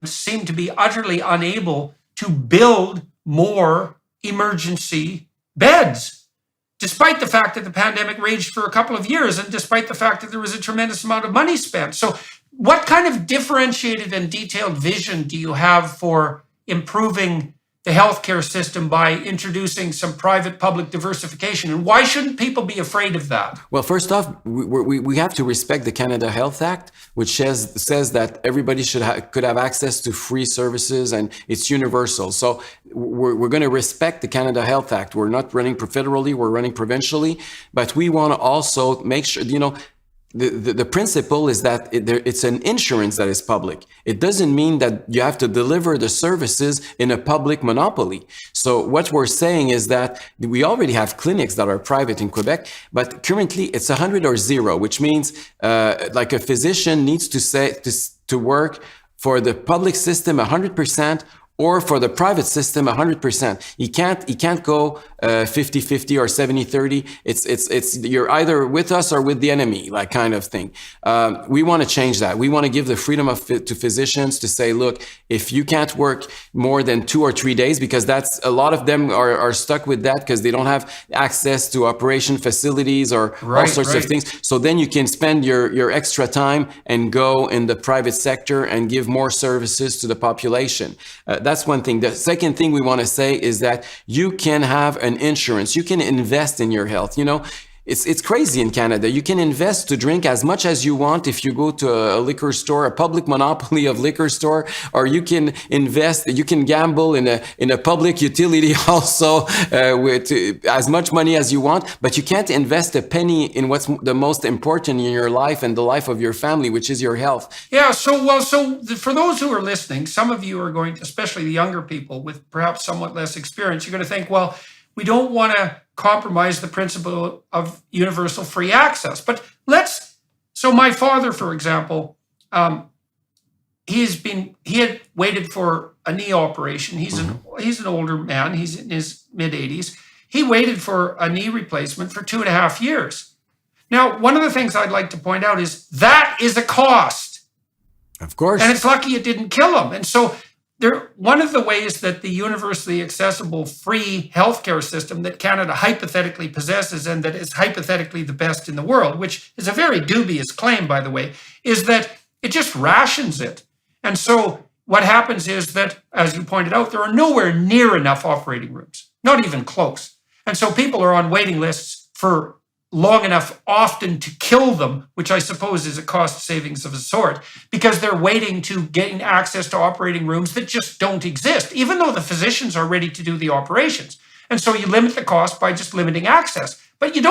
seem to be utterly unable to build more emergency beds, despite the fact that the pandemic raged for a couple of years and despite the fact that there was a tremendous amount of money spent. So what kind of differentiated and detailed vision do you have for improving the healthcare system by introducing some private-public diversification? And why shouldn't people be afraid of that? Well, first off, we have to respect the Canada Health Act, which says that everybody could have access to free services, and it's universal. So we're going to respect the Canada Health Act. We're not running federally, we're running provincially, but we want to also make sure, the principle is that it's an insurance that is public. It doesn't mean that you have to deliver the services in a public monopoly. So what we're saying is that we already have clinics that are private in Quebec, but currently it's 100 or 0, which means like a physician needs to work for the public system 100%, or for the private system 100%. He can't go 50-50 or 70-30. It's you're either with us or with the enemy, like kind of thing. We want to change that. We want to give the freedom to physicians to say, look, if you can't work more than 2 or 3 days, because that's a lot of them are stuck with that because they don't have access to operation facilities or all sorts of things. So then you can spend your extra time and go in the private sector and give more services to the population. That's one thing. The second thing we want to say is that you can have an insurance. You can invest in your health. It's crazy in Canada. You can invest to drink as much as you want if you go to a liquor store, a public monopoly of liquor store, or you can invest, you can gamble in a public utility also with as much money as you want, but you can't invest a penny in what's the most important in your life and the life of your family, which is your health. Yeah, so for those who are listening, some of you are going to, especially the younger people with perhaps somewhat less experience, you're going to think, well, we don't want to compromise the principle of universal free access. But so my father, for example, he had waited for a knee operation. He's an older man. He's in his mid-80s. He waited for a knee replacement for 2.5 years. Now, one of the things I'd like to point out is that is a cost. Of course. And it's lucky it didn't kill him. And so one of the ways that the universally accessible free healthcare system that Canada hypothetically possesses and that is hypothetically the best in the world, which is a very dubious claim, by the way, is that it just rations it. And so what happens is that, as you pointed out, there are nowhere near enough operating rooms, not even close. And so people are on waiting lists for long enough often to kill them, which I suppose is a cost savings of a sort, because they're waiting to gain access to operating rooms that just don't exist, even though the physicians are ready to do the operations. And so you limit the cost by just limiting access, but you don't